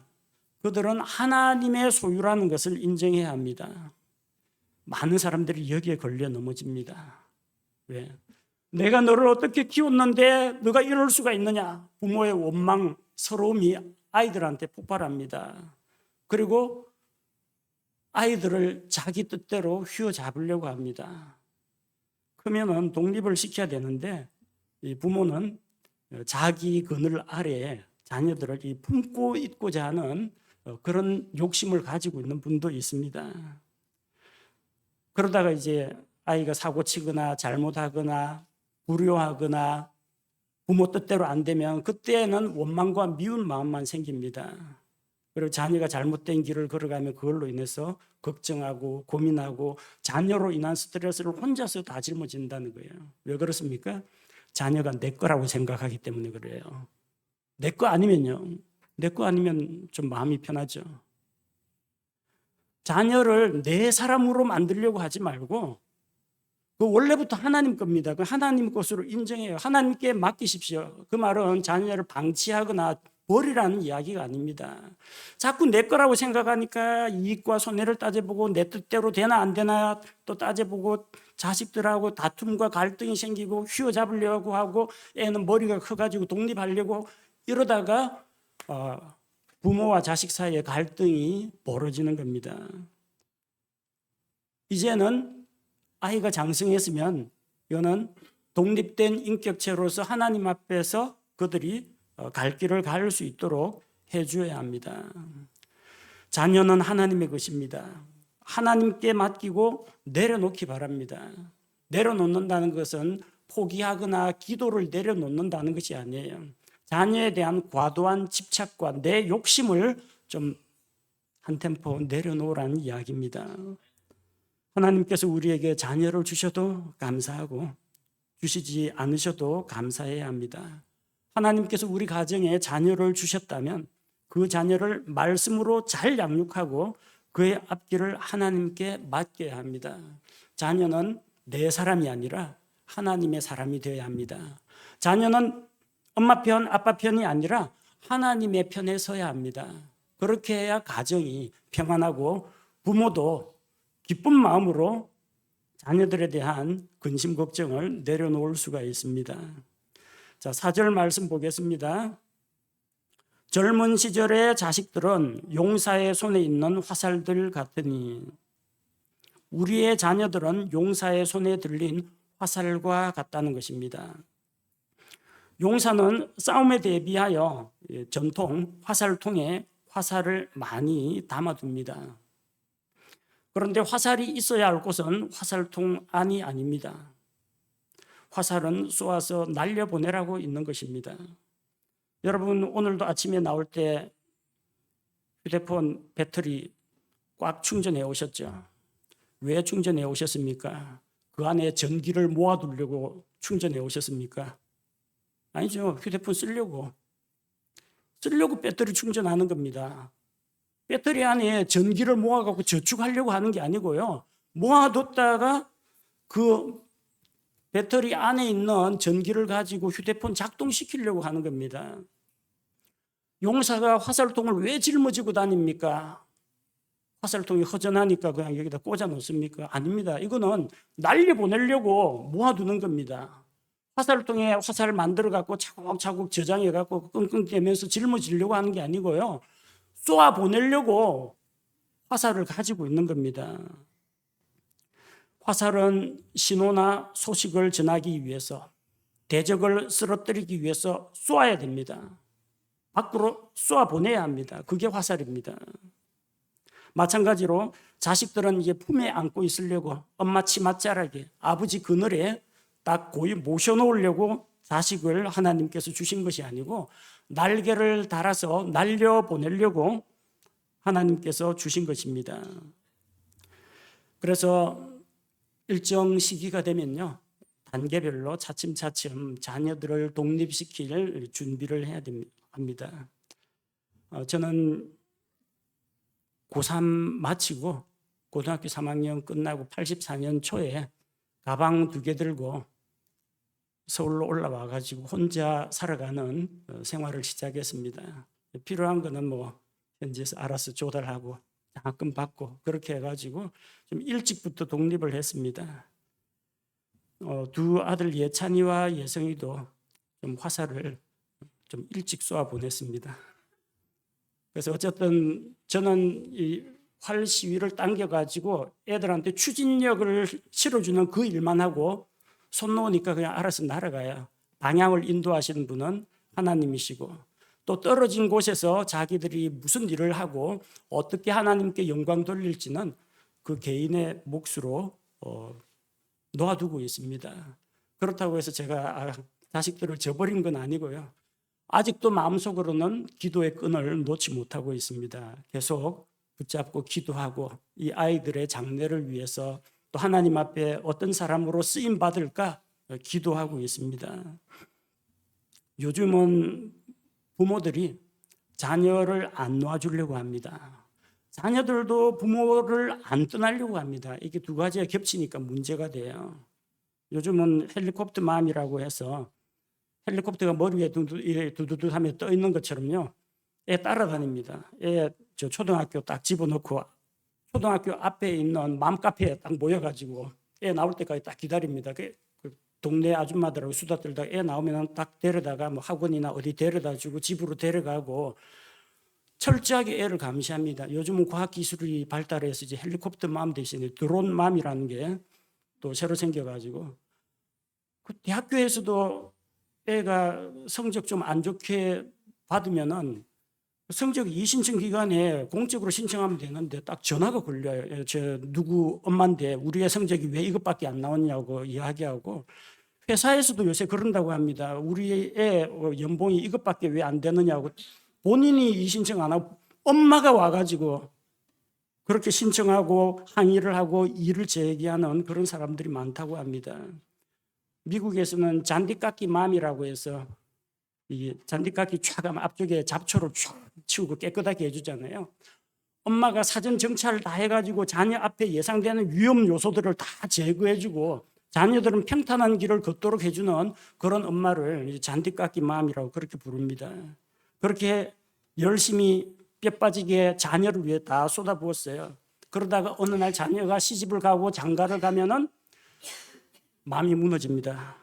그들은 하나님의 소유라는 것을 인정해야 합니다. 많은 사람들이 여기에 걸려 넘어집니다. 왜? 내가 너를 어떻게 키웠는데 너가 이럴 수가 있느냐? 부모의 원망, 서러움이 아이들한테 폭발합니다. 그리고 아이들을 자기 뜻대로 휘어잡으려고 합니다. 그러면 독립을 시켜야 되는데 이 부모는 자기 그늘 아래에 자녀들을 품고 있고자 하는 그런 욕심을 가지고 있는 분도 있습니다. 그러다가 이제 아이가 사고 치거나 잘못하거나 불효하거나 부모 뜻대로 안 되면 그때는 원망과 미운 마음만 생깁니다. 그리고 자녀가 잘못된 길을 걸어가면 그걸로 인해서 걱정하고 고민하고 자녀로 인한 스트레스를 혼자서 다 짊어진다는 거예요. 왜 그렇습니까? 자녀가 내 거라고 생각하기 때문에 그래요. 내 거 아니면요. 내 거 아니면 좀 마음이 편하죠. 자녀를 내 사람으로 만들려고 하지 말고 그 원래부터 하나님 겁니다. 그 하나님 것으로 인정해요. 하나님께 맡기십시오. 그 말은 자녀를 방치하거나 버리라는 이야기가 아닙니다. 자꾸 내 거라고 생각하니까 이익과 손해를 따져보고 내 뜻대로 되나 안 되나 또 따져보고 자식들하고 다툼과 갈등이 생기고 휘어잡으려고 하고 애는 머리가 커가지고 독립하려고 이러다가 부모와 자식 사이에 갈등이 벌어지는 겁니다. 이제는 아이가 장성했으면 이거는 독립된 인격체로서 하나님 앞에서 그들이 갈 길을 갈 수 있도록 해줘야 합니다. 자녀는 하나님의 것입니다. 하나님께 맡기고 내려놓기 바랍니다. 내려놓는다는 것은 포기하거나 기도를 내려놓는다는 것이 아니에요. 자녀에 대한 과도한 집착과 내 욕심을 좀 한 템포 내려놓으라는 이야기입니다. 하나님께서 우리에게 자녀를 주셔도 감사하고 주시지 않으셔도 감사해야 합니다. 하나님께서 우리 가정에 자녀를 주셨다면 그 자녀를 말씀으로 잘 양육하고 그의 앞길을 하나님께 맡겨야 합니다. 자녀는 내 사람이 아니라 하나님의 사람이 되어야 합니다. 자녀는 엄마 편, 아빠 편이 아니라 하나님의 편에 서야 합니다. 그렇게 해야 가정이 평안하고 부모도 기쁜 마음으로 자녀들에 대한 근심 걱정을 내려놓을 수가 있습니다. 자, 4절 말씀 보겠습니다. 젊은 시절의 자식들은 용사의 손에 있는 화살들 같으니 우리의 자녀들은 용사의 손에 들린 화살과 같다는 것입니다. 용사는 싸움에 대비하여 전통 화살통에 화살을 많이 담아둡니다. 그런데 화살이 있어야 할 곳은 화살통 안이 아닙니다. 화살은 쏘아서 날려보내라고 있는 것입니다. 여러분, 오늘도 아침에 나올 때 휴대폰 배터리 꽉 충전해 오셨죠? 왜 충전해 오셨습니까? 그 안에 전기를 모아두려고 충전해 오셨습니까? 아니죠. 휴대폰 쓰려고 배터리 충전하는 겁니다. 배터리 안에 전기를 모아갖고 저축하려고 하는 게 아니고요. 모아뒀다가 그 배터리 안에 있는 전기를 가지고 휴대폰 작동시키려고 하는 겁니다. 용사가 화살통을 왜 짊어지고 다닙니까? 화살통이 허전하니까 그냥 여기다 꽂아 놓습니까? 아닙니다. 이거는 날려보내려고 모아두는 겁니다. 화살통에 화살을 만들어갖고 차곡차곡 저장해갖고 끙끙대면서 짊어지려고 하는 게 아니고요. 쏘아 보내려고 화살을 가지고 있는 겁니다. 화살은 신호나 소식을 전하기 위해서, 대적을 쓰러뜨리기 위해서 쏘아야 됩니다. 밖으로 쏘아 보내야 합니다. 그게 화살입니다. 마찬가지로 자식들은 이제 품에 안고 있으려고 엄마 치맛자락에 아버지 그늘에 딱 고이 모셔놓으려고 자식을 하나님께서 주신 것이 아니고 날개를 달아서 날려보내려고 하나님께서 주신 것입니다. 그래서 일정 시기가 되면요, 단계별로 차츰차츰 자녀들을 독립시킬 준비를 해야 합니다. 저는 고3 마치고 고등학교 3학년 끝나고 84년 초에 가방 2개 들고 서울로 올라와 가지고 혼자 살아가는 생활을 시작했습니다. 필요한 거는 뭐 현지에서 알아서 조달하고 장학금 받고 그렇게 해가지고 좀 일찍부터 독립을 했습니다. 2 아들 예찬이와 예성이도 좀 화살을 좀 일찍 쏘아 보냈습니다. 그래서 어쨌든 저는 이 활 시위를 당겨가지고 애들한테 추진력을 실어주는 그 일만 하고 손 놓으니까 그냥 알아서 날아가요. 방향을 인도하시는 분은 하나님이시고 또 떨어진 곳에서 자기들이 무슨 일을 하고 어떻게 하나님께 영광 돌릴지는 그 개인의 몫으로 놓아두고 있습니다. 그렇다고 해서 제가 자식들을 저버린 건 아니고요. 아직도 마음속으로는 기도의 끈을 놓지 못하고 있습니다. 계속 붙잡고 기도하고 이 아이들의 장래를 위해서 또 하나님 앞에 어떤 사람으로 쓰임 받을까 기도하고 있습니다. 요즘은 부모들이 자녀를 안 놔주려고 합니다. 자녀들도 부모를 안 떠나려고 합니다. 이게 2가지가 겹치니까 문제가 돼요. 요즘은 헬리콥터 맘이라고 해서 헬리콥터가 머리 위에 두두두 하며 떠 있는 것처럼요. 애 따라다닙니다. 애 저 초등학교 딱 집어넣고 초등학교 앞에 있는 맘카페에 딱 모여가지고 애 나올 때까지 딱 기다립니다. 그 동네 아줌마들하고 수다 떨다가 애 나오면 딱 데려다가 뭐 학원이나 어디 데려다 주고 집으로 데려가고 철저하게 애를 감시합니다. 요즘은 과학기술이 발달해서 이제 헬리콥터 맘 대신에 드론 맘이라는 게 또 새로 생겨가지고 그 대학교에서도 애가 성적 좀 안 좋게 받으면은 성적 이의신청 기간에 공적으로 신청하면 되는데 딱 전화가 걸려요. 저 누구 엄마인데 우리의 성적이 왜 이것밖에 안 나왔냐고 이야기하고, 회사에서도 요새 그런다고 합니다. 우리의 연봉이 이것밖에 왜 안 되느냐고, 본인이 이의신청 안 하고 엄마가 와가지고 그렇게 신청하고 항의를 하고 일을 제기하는 그런 사람들이 많다고 합니다. 미국에서는 잔디깎기 맘이라고 해서 이 잔디깎기 쫙 하면 앞쪽에 잡초를 쫙 치우고 깨끗하게 해주잖아요. 엄마가 사전 정찰을 다 해가지고 자녀 앞에 예상되는 위험 요소들을 다 제거해주고 자녀들은 평탄한 길을 걷도록 해주는 그런 엄마를 잔디깎기 맘이라고 그렇게 부릅니다. 그렇게 열심히 뼈 빠지게 자녀를 위해 다 쏟아부었어요. 그러다가 어느 날 자녀가 시집을 가고 장가를 가면은 마음이 무너집니다.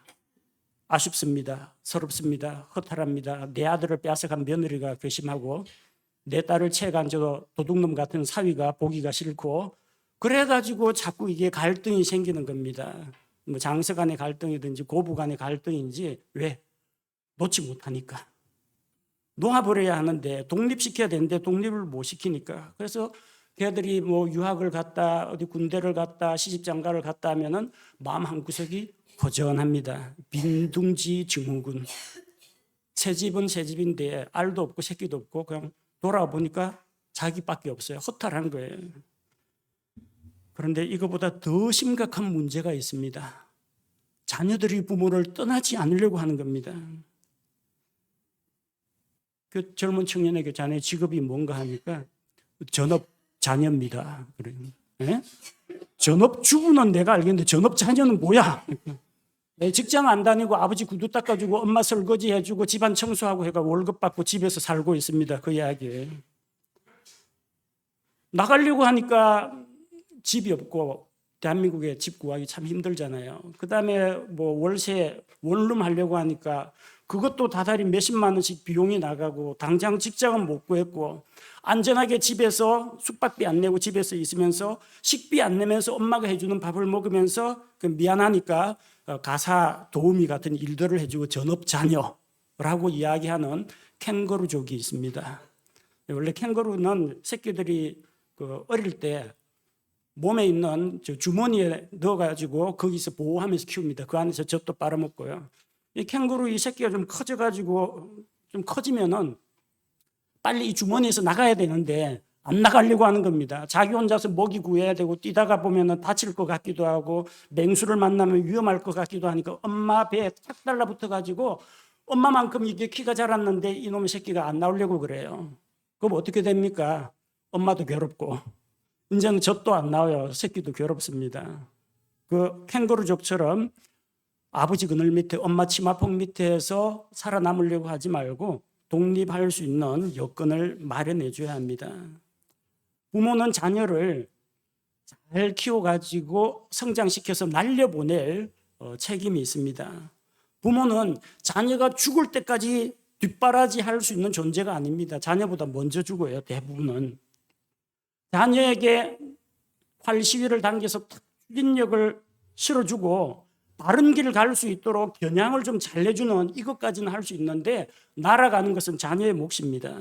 아쉽습니다. 서럽습니다. 허탈합니다. 내 아들을 빼앗아간 며느리가 괘씸하고 내 딸을 채간 저 도둑놈 같은 사위가 보기가 싫고, 그래가지고 자꾸 이게 갈등이 생기는 겁니다. 뭐 장서 간의 갈등이든지 고부 간의 갈등인지, 왜? 놓지 못하니까. 놓아버려야 하는데 독립시켜야 되는데 독립을 못 시키니까. 그래서 걔들이 뭐 유학을 갔다 어디 군대를 갔다 시집장가를 갔다 하면은 마음 한구석이 허전합니다. 빈둥지 증후군. 새 집은 새 집인데 알도 없고 새끼도 없고 그냥 돌아보니까 자기밖에 없어요. 허탈한 거예요. 그런데 이거보다 더 심각한 문제가 있습니다. 자녀들이 부모를 떠나지 않으려고 하는 겁니다. 그 젊은 청년에게 자네 직업이 뭔가 하니까 전업 자녀입니다. 그래요. 네? 전업 주부는 내가 알겠는데 전업 자녀는 뭐야? 직장 안 다니고 아버지 구두 닦아주고 엄마 설거지 해주고 집안 청소하고 해가 월급 받고 집에서 살고 있습니다. 그 이야기에. 나가려고 하니까 집이 없고 대한민국에 집 구하기 참 힘들잖아요. 그 다음에 뭐 월세 원룸 하려고 하니까 그것도 다달이 몇십만 원씩 비용이 나가고 당장 직장은 못 구했고 안전하게 집에서 숙박비 안 내고 집에서 있으면서 식비 안 내면서 엄마가 해주는 밥을 먹으면서 그 미안하니까 가사 도우미 같은 일들을 해주고 전업 자녀라고 이야기하는 캥거루족이 있습니다. 원래 캥거루는 새끼들이 그 어릴 때 몸에 있는 주머니에 넣어가지고 거기서 보호하면서 키웁니다. 그 안에서 젖도 빨아먹고요. 이 캥거루 이 새끼가 좀 커져가지고 좀 커지면은 빨리 이 주머니에서 나가야 되는데 안 나가려고 하는 겁니다. 자기 혼자서 먹이 구해야 되고 뛰다가 보면은 다칠 것 같기도 하고 맹수를 만나면 위험할 것 같기도 하니까 엄마 배에 탁 달라붙어가지고 엄마만큼 이게 키가 자랐는데 이놈의 새끼가 안 나오려고 그래요. 그럼 어떻게 됩니까? 엄마도 괴롭고 이제는 젖도 안 나와요. 새끼도 괴롭습니다. 그 캥거루족처럼 아버지 그늘 밑에 엄마 치마폭 밑에서 살아남으려고 하지 말고 독립할 수 있는 여건을 마련해 줘야 합니다. 부모는 자녀를 잘 키워가지고 성장시켜서 날려보낼 책임이 있습니다. 부모는 자녀가 죽을 때까지 뒷바라지 할 수 있는 존재가 아닙니다. 자녀보다 먼저 죽어요. 대부분은. 자녀에게 활시위를 당겨서 추진력을 실어주고 바른 길을 갈 수 있도록 겨냥을 좀 잘 내주는 이것까지는 할 수 있는데 날아가는 것은 자녀의 몫입니다.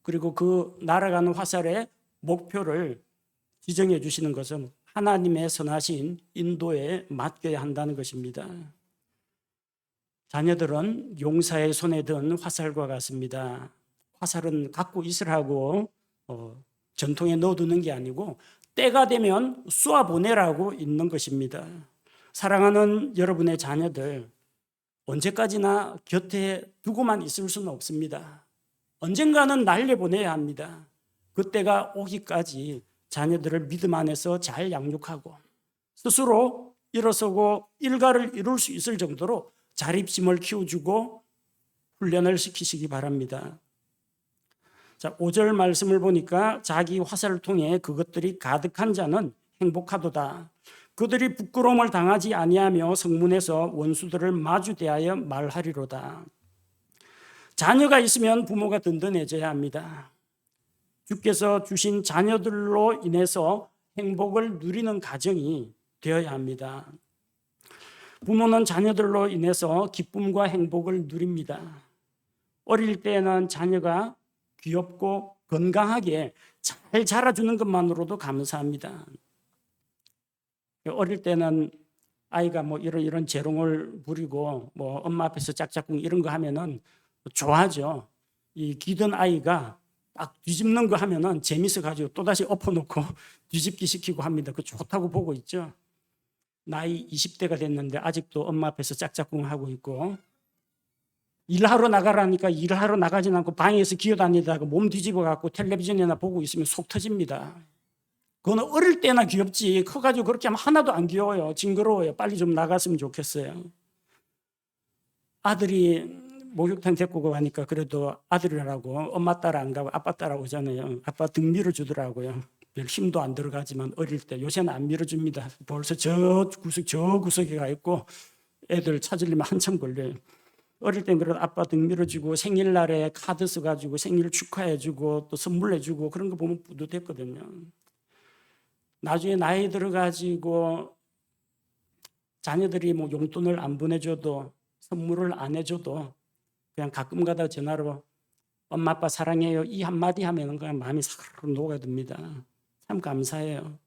그리고 그 날아가는 화살의 목표를 지정해 주시는 것은 하나님의 선하신 인도에 맡겨야 한다는 것입니다. 자녀들은 용사의 손에 든 화살과 같습니다. 화살은 갖고 있으라고 전통에 넣어두는 게 아니고 때가 되면 쏘아보내라고 있는 것입니다. 사랑하는 여러분의 자녀들, 언제까지나 곁에 두고만 있을 수는 없습니다. 언젠가는 날려보내야 합니다. 그때가 오기까지 자녀들을 믿음 안에서 잘 양육하고 스스로 일어서고 일가를 이룰 수 있을 정도로 자립심을 키워주고 훈련을 시키시기 바랍니다. 자, 5절 말씀을 보니까 자기 화살을 통해 그것들이 가득한 자는 행복하도다. 그들이 부끄러움을 당하지 아니하며 성문에서 원수들을 마주 대하여 말하리로다. 자녀가 있으면 부모가 든든해져야 합니다. 주께서 주신 자녀들로 인해서 행복을 누리는 가정이 되어야 합니다. 부모는 자녀들로 인해서 기쁨과 행복을 누립니다. 어릴 때는 자녀가 귀엽고 건강하게 잘 자라주는 것만으로도 감사합니다. 어릴 때는 아이가 뭐 이런 재롱을 부리고 뭐 엄마 앞에서 짝짝꿍 이런 거 하면은 좋아하죠. 이 기던 아이가 딱 뒤집는 거 하면은 재밌어 가지고 또다시 엎어놓고 뒤집기 시키고 합니다. 그 좋다고 보고 있죠. 나이 20대가 됐는데 아직도 엄마 앞에서 짝짝꿍 하고 있고, 일하러 나가라니까 일하러 나가진 않고 방에서 기어다니다가 몸 뒤집어 갖고 텔레비전이나 보고 있으면 속 터집니다. 그건 어릴 때나 귀엽지 커가지고 그렇게 하면 하나도 안 귀여워요. 징그러워요. 빨리 좀 나갔으면 좋겠어요. 아들이 목욕탕 데리고 가니까 그래도 아들이라고 엄마 따라 안 가고 아빠 따라 오잖아요. 아빠 등 밀어주더라고요. 별 힘도 안 들어가지만 어릴 때. 요새는 안 밀어줍니다. 벌써 저 구석에 가 있고 애들 찾으려면 한참 걸려요. 어릴 땐 그래도 아빠 등 밀어주고 생일날에 카드 써가지고 생일 축하해주고 또 선물해주고 그런 거 보면 뿌듯했거든요. 나중에 나이 들어가지고 자녀들이 뭐 용돈을 안 보내줘도 선물을 안 해줘도 그냥 가끔 가다 전화로 엄마 아빠 사랑해요 이 한마디 하면 그냥 마음이 싹 녹아듭니다. 참 감사해요.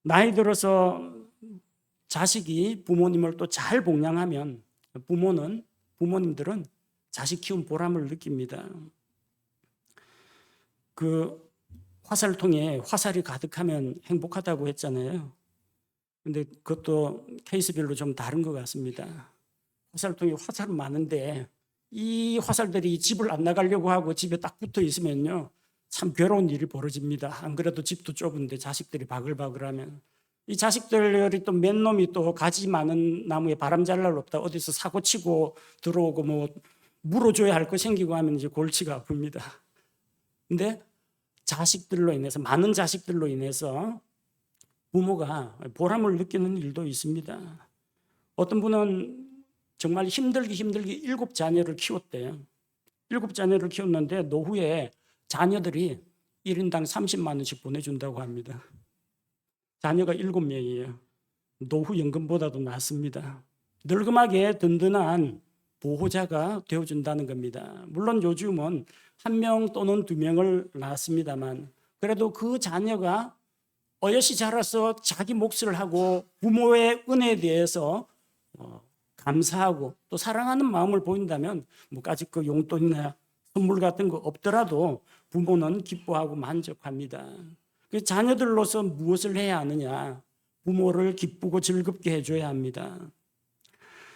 나이 들어서 자식이 부모님을 또 잘 복양하면 부모님들은 자식 키운 보람을 느낍니다. 그 화살통에 화살이 가득하면 행복하다고 했잖아요. 근데 그것도 케이스별로 좀 다른 것 같습니다. 화살통에 화살은 많은데 이 화살들이 집을 안 나가려고 하고 집에 딱 붙어 있으면요 참 괴로운 일이 벌어집니다. 안 그래도 집도 좁은데 자식들이 바글바글하면 이 자식들이 또 맨 놈이 또 가지 많은 나무에 바람 잘 날 없다 어디서 사고 치고 들어오고 뭐 물어줘야 할 거 생기고 하면 이제 골치가 아픕니다. 근데 자식들로 인해서 많은 자식들로 인해서 부모가 보람을 느끼는 일도 있습니다. 어떤 분은 정말 힘들게 7자녀를 키웠대요. 7자녀를 키웠는데 노후에 자녀들이 1인당 30만 원씩 보내준다고 합니다. 자녀가 7명이에요. 노후 연금보다도 낫습니다. 늙음하게 든든한 보호자가 되어준다는 겁니다. 물론 요즘은 1명 또는 2명을 낳습니다만 그래도 그 자녀가 어여시 자라서 자기 몫을 하고 부모의 은혜에 대해서 감사하고 또 사랑하는 마음을 보인다면 뭐까짓 그 용돈이나 선물 같은 거 없더라도 부모는 기뻐하고 만족합니다. 그 자녀들로서 무엇을 해야 하느냐? 부모를 기쁘고 즐겁게 해줘야 합니다.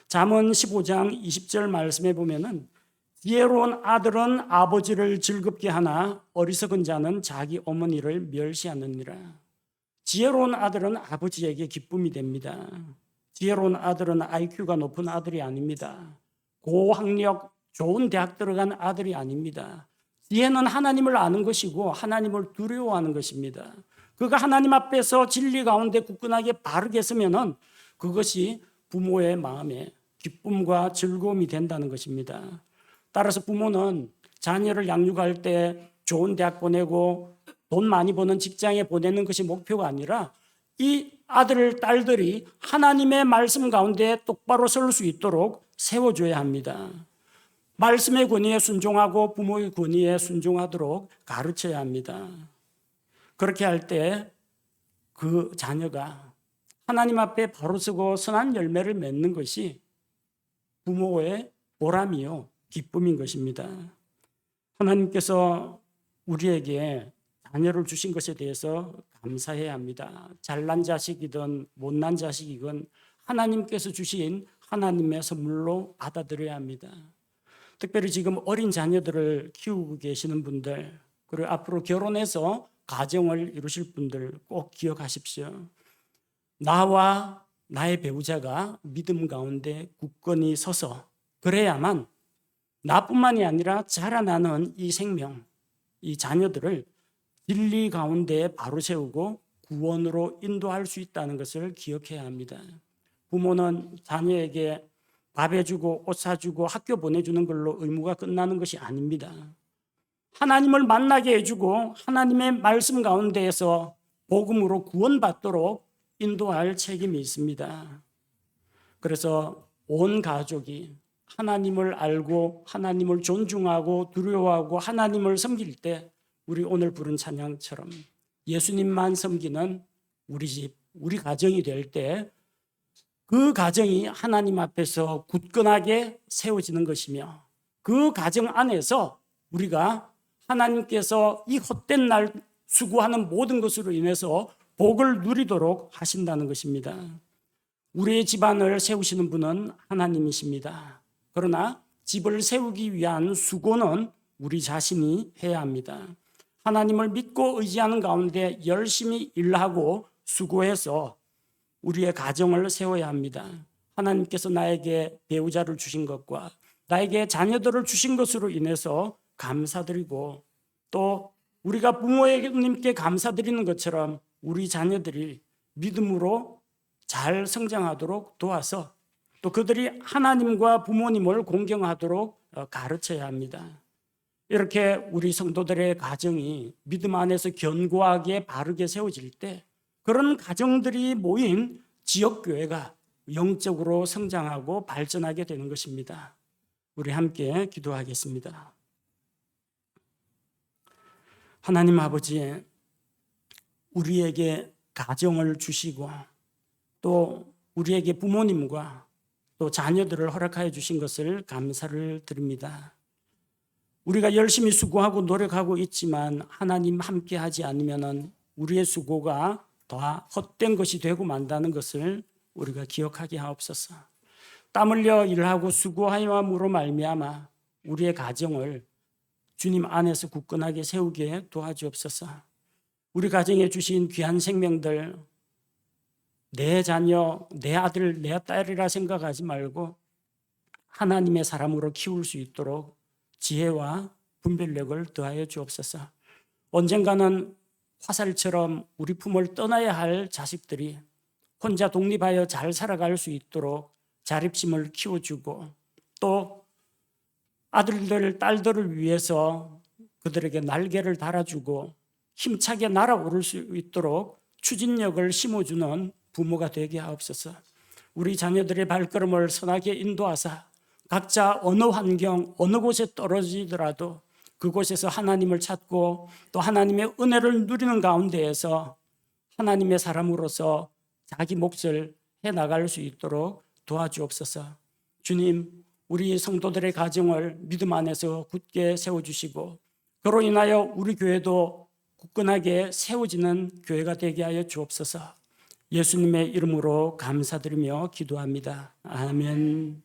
잠언 15장 20절 말씀에 보면은 지혜로운 아들은 아버지를 즐겁게 하나 어리석은 자는 자기 어머니를 멸시하느니라. 지혜로운 아들은 아버지에게 기쁨이 됩니다. 지혜로운 아들은 IQ가 높은 아들이 아닙니다. 고학력 좋은 대학 들어간 아들이 아닙니다. 지혜는 하나님을 아는 것이고 하나님을 두려워하는 것입니다. 그가 하나님 앞에서 진리 가운데 굳건하게 바르게 서면은 그것이 부모의 마음에 기쁨과 즐거움이 된다는 것입니다. 따라서 부모는 자녀를 양육할 때 좋은 대학 보내고 돈 많이 버는 직장에 보내는 것이 목표가 아니라 이 아들, 딸들이 하나님의 말씀 가운데 똑바로 설 수 있도록 세워줘야 합니다. 말씀의 권위에 순종하고 부모의 권위에 순종하도록 가르쳐야 합니다. 그렇게 할 때 그 자녀가 하나님 앞에 바로 서고 선한 열매를 맺는 것이 부모의 보람이요 기쁨인 것입니다. 하나님께서 우리에게 자녀를 주신 것에 대해서 감사해야 합니다. 잘난 자식이든 못난 자식이든 하나님께서 주신 하나님의 선물로 받아들여야 합니다. 특별히 지금 어린 자녀들을 키우고 계시는 분들, 그리고 앞으로 결혼해서 가정을 이루실 분들 꼭 기억하십시오. 나와 나의 배우자가 믿음 가운데 굳건히 서서 그래야만 나뿐만이 아니라 자라나는 이 생명, 이 자녀들을 진리 가운데 바로 세우고 구원으로 인도할 수 있다는 것을 기억해야 합니다. 부모는 자녀에게 밥 해주고 옷 사주고 학교 보내주는 걸로 의무가 끝나는 것이 아닙니다. 하나님을 만나게 해주고 하나님의 말씀 가운데에서 복음으로 구원받도록 인도할 책임이 있습니다. 그래서 온 가족이 하나님을 알고 하나님을 존중하고 두려워하고 하나님을 섬길 때 우리 오늘 부른 찬양처럼 예수님만 섬기는 우리 집, 우리 가정이 될 때 그 가정이 하나님 앞에서 굳건하게 세워지는 것이며 그 가정 안에서 우리가 하나님께서 이 헛된 날 수고하는 모든 것으로 인해서 복을 누리도록 하신다는 것입니다. 우리의 집안을 세우시는 분은 하나님이십니다. 그러나 집을 세우기 위한 수고는 우리 자신이 해야 합니다. 하나님을 믿고 의지하는 가운데 열심히 일하고 수고해서 우리의 가정을 세워야 합니다. 하나님께서 나에게 배우자를 주신 것과 나에게 자녀들을 주신 것으로 인해서 감사드리고 또 우리가 부모님께 감사드리는 것처럼 우리 자녀들이 믿음으로 잘 성장하도록 도와서 또 그들이 하나님과 부모님을 공경하도록 가르쳐야 합니다. 이렇게 우리 성도들의 가정이 믿음 안에서 견고하게 바르게 세워질 때 그런 가정들이 모인 지역교회가 영적으로 성장하고 발전하게 되는 것입니다. 우리 함께 기도하겠습니다. 하나님 아버지, 우리에게 가정을 주시고 또 우리에게 부모님과 또 자녀들을 허락하여 주신 것을 감사를 드립니다. 우리가 열심히 수고하고 노력하고 있지만 하나님 함께 하지 않으면 우리의 수고가 다 헛된 것이 되고 만다는 것을 우리가 기억하게 하옵소서. 땀 흘려 일하고 수고하여함으로 말미암아 우리의 가정을 주님 안에서 굳건하게 세우게 도와주옵소서. 우리 가정에 주신 귀한 생명들, 내 자녀, 내 아들, 내 딸이라 생각하지 말고 하나님의 사람으로 키울 수 있도록 지혜와 분별력을 더하여 주옵소서. 언젠가는 화살처럼 우리 품을 떠나야 할 자식들이 혼자 독립하여 잘 살아갈 수 있도록 자립심을 키워주고 또 아들들, 딸들을 위해서 그들에게 날개를 달아주고 힘차게 날아오를 수 있도록 추진력을 심어주는 부모가 되게 하옵소서. 우리 자녀들의 발걸음을 선하게 인도하사 각자 어느 환경, 어느 곳에 떨어지더라도 그곳에서 하나님을 찾고 또 하나님의 은혜를 누리는 가운데에서 하나님의 사람으로서 자기 몫을 해나갈 수 있도록 도와주옵소서. 주님, 우리 성도들의 가정을 믿음 안에서 굳게 세워주시고 그로 인하여 우리 교회도 굳건하게 세워지는 교회가 되게 하여 주옵소서. 예수님의 이름으로 감사드리며 기도합니다. 아멘.